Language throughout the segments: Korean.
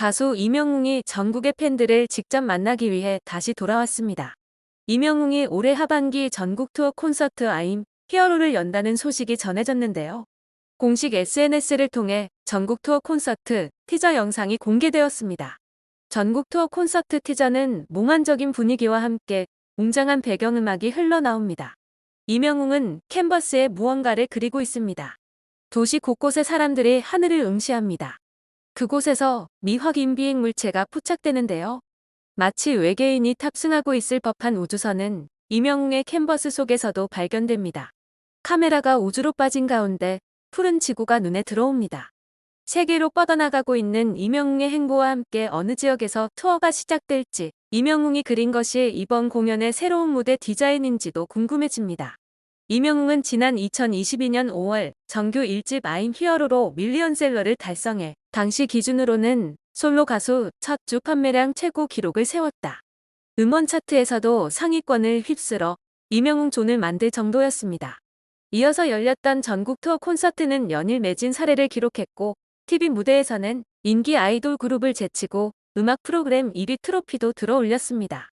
가수 이명웅이 전국의 팬들을 직접 만나기 위해 다시 돌아왔습니다. 이명웅이 올해 하반기 전국 투어 콘서트 I'm 히어로를 연다는 소식이 전해졌는데요. 공식 SNS를 통해 전국 투어 콘서트 티저 영상이 공개되었습니다. 전국 투어 콘서트 티저는 몽환적인 분위기와 함께 웅장한 배경음악이 흘러나옵니다. 이명웅은 캔버스에 무언가를 그리고 있습니다. 도시 곳곳의 사람들이 하늘을 응시합니다. 그곳에서 미확인 비행 물체가 포착되는데요. 마치 외계인이 탑승하고 있을 법한 우주선은 이명웅의 캔버스 속에서도 발견됩니다. 카메라가 우주로 빠진 가운데 푸른 지구가 눈에 들어옵니다. 세계로 뻗어나가고 있는 이명웅의 행보와 함께 어느 지역에서 투어가 시작될지, 이명웅이 그린 것이 이번 공연의 새로운 무대 디자인인지도 궁금해집니다. 이명웅은 지난 2022년 5월 정규 1집 I'm 히어로로 밀리언셀러를 달성해 당시 기준으로는 솔로 가수 첫 주 판매량 최고 기록을 세웠다. 음원 차트에서도 상위권을 휩쓸어 이명웅 존을 만들 정도였습니다. 이어서 열렸던 전국 투어 콘서트는 연일 매진 사례를 기록했고, TV 무대에서는 인기 아이돌 그룹을 제치고 음악 프로그램 1위 트로피도 들어올렸습니다.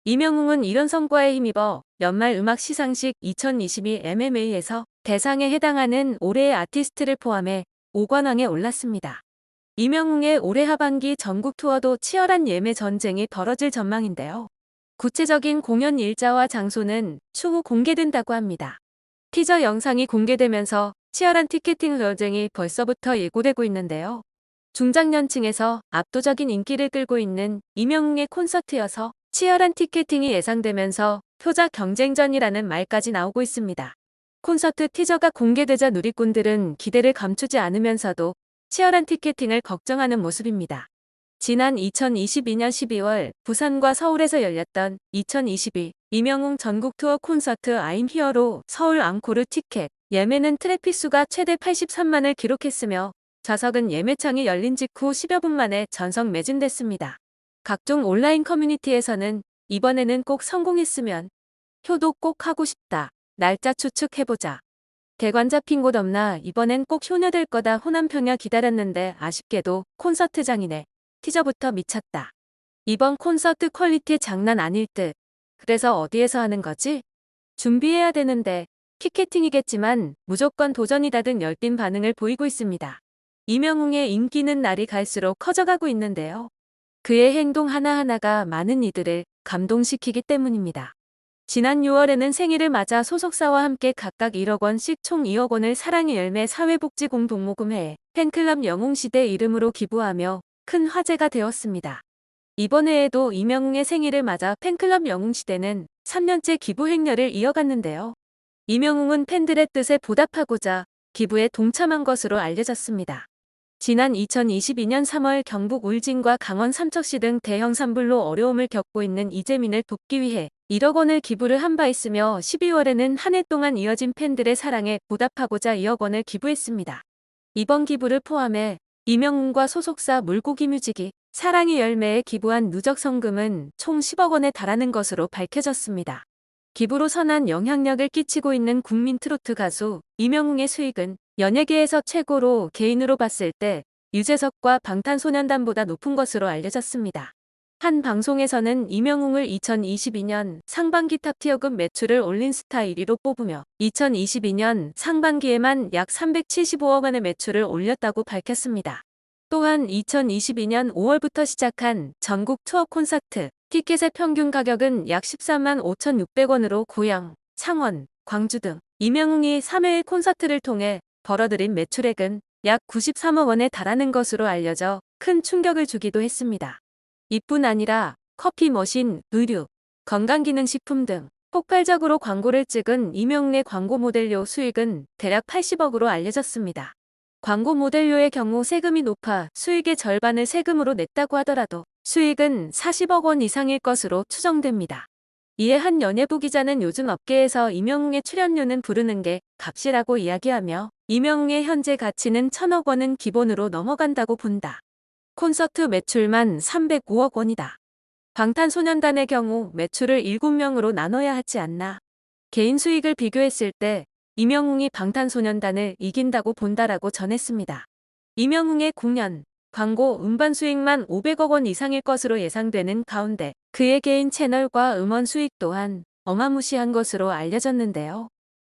이명웅은 이런 성과에 힘입어 연말 음악 시상식 2022 MMA에서 대상에 해당하는 올해의 아티스트를 포함해 5관왕에 올랐습니다. 이명웅의 올해 하반기 전국 투어도 치열한 예매 전쟁이 벌어질 전망인데요. 구체적인 공연 일자와 장소는 추후 공개된다고 합니다. 티저 영상이 공개되면서 치열한 티켓팅 전쟁이 벌써부터 예고되고 있는데요. 중장년층에서 압도적인 인기를 끌고 있는 이명웅의 콘서트여서 치열한 티켓팅이 예상되면서 표자 경쟁전이라는 말까지 나오고 있습니다. 콘서트 티저가 공개되자 누리꾼들은 기대를 감추지 않으면서도 치열한 티켓팅을 걱정하는 모습입니다. 지난 2022년 12월 부산과 서울에서 열렸던 2022 이명웅 전국 투어 콘서트 I'm 히어로 서울 앙코르 티켓 예매는 트래픽 수가 최대 83만을 기록했으며 좌석은 예매창이 열린 직후 10여 분 만에 전석 매진됐습니다. 각종 온라인 커뮤니티에서는 이번에는 꼭 성공했으면, 효도 꼭 하고 싶다, 날짜 추측해보자, 대관 잡힌 곳 없나, 이번엔 꼭 효녀될 거다, 호남평야 기다렸는데 아쉽게도 콘서트장이네, 티저부터 미쳤다, 이번 콘서트 퀄리티 장난 아닐 듯, 그래서 어디에서 하는 거지? 준비해야 되는데, 티켓팅이겠지만 무조건 도전이다 등 열띤 반응을 보이고 있습니다. 이명웅의 인기는 날이 갈수록 커져가고 있는데요. 그의 행동 하나하나가 많은 이들을 감동시키기 때문입니다. 지난 6월에는 생일을 맞아 소속사와 함께 각각 1억 원씩 총 2억 원을 사랑의 열매 사회복지공동모금회에 팬클럽 영웅시대 이름으로 기부하며 큰 화제가 되었습니다. 이번 해에도 이명웅의 생일을 맞아 팬클럽 영웅시대는 3년째 기부 행렬을 이어갔는데요. 이명웅은 팬들의 뜻에 보답하고자 기부에 동참한 것으로 알려졌습니다. 지난 2022년 3월 경북 울진과 강원 삼척시 등 대형 산불로 어려움을 겪고 있는 이재민을 돕기 위해 1억 원을 기부를 한 바 있으며 12월에는 한 해 동안 이어진 팬들의 사랑에 보답하고자 2억 원을 기부했습니다. 이번 기부를 포함해 이명웅과 소속사 물고기뮤직이 사랑의 열매에 기부한 누적 성금은 총 10억 원에 달하는 것으로 밝혀졌습니다. 기부로 선한 영향력을 끼치고 있는 국민 트로트 가수 이명웅의 수익은 연예계에서 최고로 개인으로 봤을 때 유재석과 방탄소년단보다 높은 것으로 알려졌습니다. 한 방송에서는 이명웅을 2022년 상반기 탑티어급 매출을 올린 스타 1위로 뽑으며 2022년 상반기에만 약 375억 원의 매출을 올렸다고 밝혔습니다. 또한 2022년 5월부터 시작한 전국 투어 콘서트 티켓의 평균 가격은 약 13만 5,600원으로 고양, 창원, 광주 등 이명웅이 3회의 콘서트를 통해 벌어들인 매출액은 약 93억 원에 달하는 것으로 알려져 큰 충격을 주기도 했습니다. 이뿐 아니라 커피 머신, 의류, 건강기능식품 등 폭발적으로 광고를 찍은 이명웅의 광고 모델료 수익은 대략 80억으로 알려졌습니다. 광고 모델료의 경우 세금이 높아 수익의 절반을 세금으로 냈다고 하더라도 수익은 40억 원 이상일 것으로 추정됩니다. 이에 한 연예부 기자는 요즘 업계에서 이명웅의 출연료는 부르는 게 값이라고 이야기하며 이명웅의 현재 가치는 1,000억 원은 기본으로 넘어간다고 본다. 콘서트 매출만 305억 원이다. 방탄소년단의 경우 매출을 7명으로 나눠야 하지 않나. 개인 수익을 비교했을 때 이명웅이 방탄소년단을 이긴다고 본다라고 전했습니다. 이명웅의 공연, 광고 음반 수익만 500억 원 이상일 것으로 예상되는 가운데 그의 개인 채널과 음원 수익 또한 어마무시한 것으로 알려졌는데요.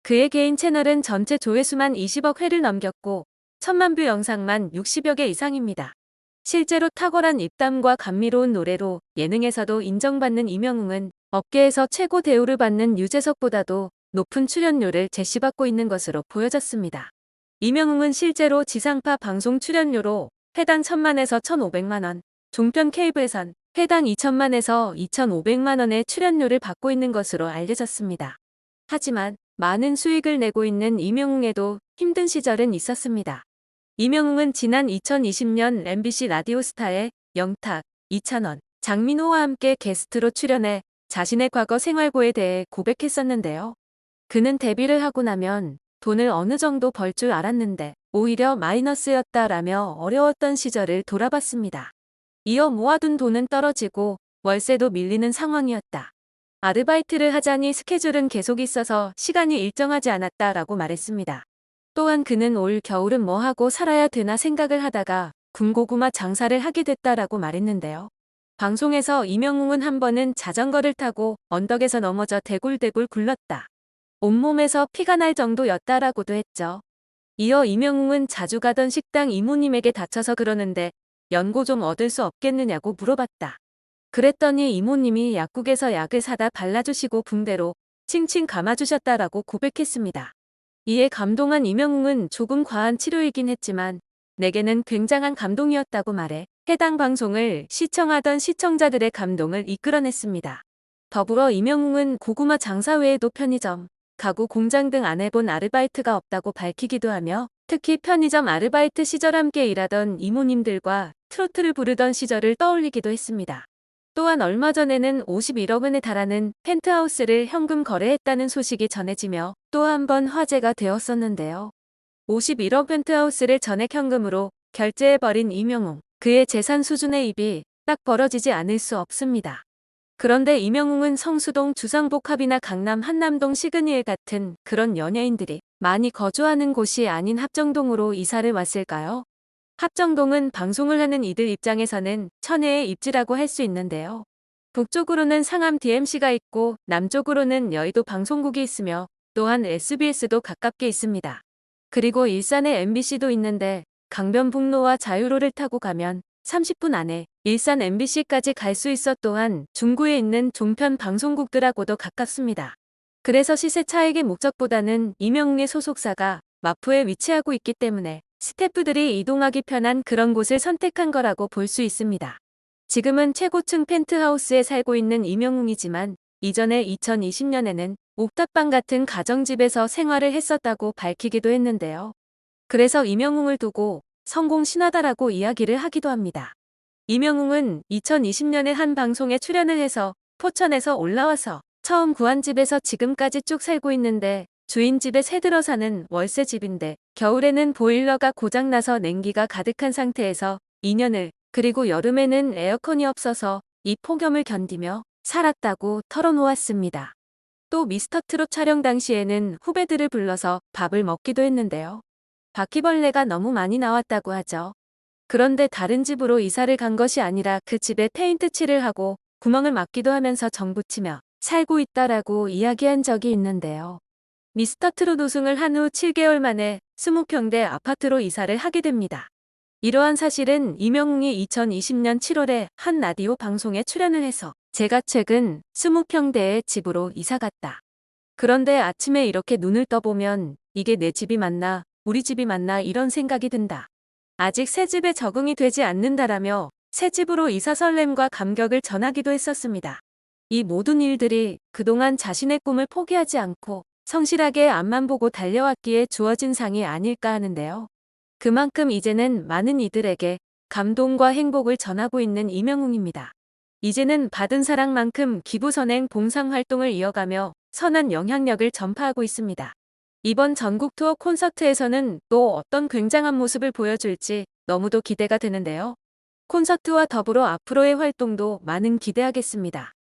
그의 개인 채널은 전체 조회수만 20억 회를 넘겼고 1000만 뷰 영상만 60여 개 이상입니다. 실제로 탁월한 입담과 감미로운 노래로 예능에서도 인정받는 이명웅은 업계에서 최고 대우를 받는 유재석보다도 높은 출연료를 제시받고 있는 것으로 보여졌습니다. 이명웅은 실제로 지상파 방송 출연료로 회당 1000만에서 1500만 원, 종편 케이블선 회당 2000만에서 2500만 원의 출연료를 받고 있는 것으로 알려졌습니다. 하지만 많은 수익을 내고 있는 이명웅에도 힘든 시절은 있었습니다. 이명웅은 지난 2020년 MBC 라디오스타에 영탁, 이찬원, 장민호와 함께 게스트로 출연해 자신의 과거 생활고에 대해 고백했었는데요. 그는 데뷔를 하고 나면 돈을 어느 정도 벌 줄 알았는데 오히려 마이너스였다라며 어려웠던 시절을 돌아봤습니다. 이어 모아둔 돈은 떨어지고 월세도 밀리는 상황이었다. 아르바이트를 하자니 스케줄은 계속 있어서 시간이 일정하지 않았다라고 말했습니다. 또한 그는 올 겨울은 뭐 하고 살아야 되나 생각을 하다가 군고구마 장사를 하게 됐다라고 말했는데요. 방송에서 이명웅은 한 번은 자전거를 타고 언덕에서 넘어져 대굴대굴 굴렀다. 온몸에서 피가 날 정도였다라고도 했죠. 이어 이명웅은 자주 가던 식당 이모님에게 다쳐서 그러는데 연고 좀 얻을 수 없겠느냐고 물어봤다. 그랬더니 이모님이 약국에서 약을 사다 발라주시고 붕대로 칭칭 감아주셨다라고 고백했습니다. 이에 감동한 이명웅은 조금 과한 치료이긴 했지만 내게는 굉장한 감동이었다고 말해 해당 방송을 시청하던 시청자들의 감동을 이끌어냈습니다. 더불어 이명웅은 고구마 장사 외에도 편의점, 가구 공장 등 안 해본 아르바이트가 없다고 밝히기도 하며 특히 편의점 아르바이트 시절 함께 일하던 이모님들과 트로트를 부르던 시절을 떠올리기도 했습니다. 또한 얼마 전에는 51억 원에 달하는 펜트하우스를 현금 거래했다는 소식이 전해지며 또 한 번 화제가 되었었는데요. 51억 펜트하우스를 전액 현금으로 결제해버린 이명웅. 그의 재산 수준의 입이 딱 벌어지지 않을 수 없습니다. 그런데 이명웅은 성수동 주상복합이나 강남 한남동 시그니엘 같은 그런 연예인들이 많이 거주하는 곳이 아닌 합정동으로 이사를 왔을까요? 합정동은 방송을 하는 이들 입장에서는 천혜의 입지라고 할 수 있는데요. 북쪽으로는 상암 DMC가 있고 남쪽으로는 여의도 방송국이 있으며 또한 SBS도 가깝게 있습니다. 그리고 일산에 MBC도 있는데 강변북로와 자유로를 타고 가면 30분 안에 일산 MBC까지 갈 수 있어 또한 중구에 있는 종편 방송국들하고도 가깝습니다. 그래서 시세 차익의 목적보다는 이명웅의 소속사가 마포에 위치하고 있기 때문에 스태프들이 이동하기 편한 그런 곳을 선택한 거라고 볼 수 있습니다. 지금은 최고층 펜트하우스에 살고 있는 이명웅이지만 이전에 2020년에는 옥탑방 같은 가정집에서 생활을 했었다고 밝히기도 했는데요. 그래서 이명웅을 두고 성공 신화다라고 이야기를 하기도 합니다. 이명웅은 2020년에 한 방송에 출연을 해서 포천에서 올라와서 처음 구한 집에서 지금까지 쭉 살고 있는데 주인 집에 새 들어 사는 월세 집인데 겨울에는 보일러가 고장나서 냉기가 가득한 상태에서 2년을 그리고 여름에는 에어컨이 없어서 이 폭염을 견디며 살았다고 털어놓았습니다. 또 미스터트롯 촬영 당시에는 후배들을 불러서 밥을 먹기도 했는데요. 바퀴벌레가 너무 많이 나왔다고 하죠. 그런데 다른 집으로 이사를 간 것이 아니라 그 집에 페인트 칠을 하고 구멍을 막기도 하면서 정붙이며 살고 있다라고 이야기한 적이 있는데요. 미스터트롯 우승을 한 후 7개월 만에 20평대 아파트로 이사를 하게 됩니다. 이러한 사실은 이명웅이 2020년 7월에 한 라디오 방송에 출연을 해서 제가 최근 20평대의 집으로 이사 갔다. 그런데 아침에 이렇게 눈을 떠보면 이게 내 집이 맞나 우리 집이 맞나 이런 생각이 든다. 아직 새 집에 적응이 되지 않는다라며 새 집으로 이사 설렘과 감격을 전하기도 했었습니다. 이 모든 일들이 그동안 자신의 꿈을 포기하지 않고 성실하게 앞만 보고 달려왔기에 주어진 상이 아닐까 하는데요. 그만큼 이제는 많은 이들에게 감동과 행복을 전하고 있는 이명웅입니다. 이제는 받은 사랑만큼 기부선행 봉사활동을 이어가며 선한 영향력을 전파하고 있습니다. 이번 전국 투어 콘서트에서는 또 어떤 굉장한 모습을 보여줄지 너무도 기대가 되는데요. 콘서트와 더불어 앞으로의 활동도 많은 기대하겠습니다.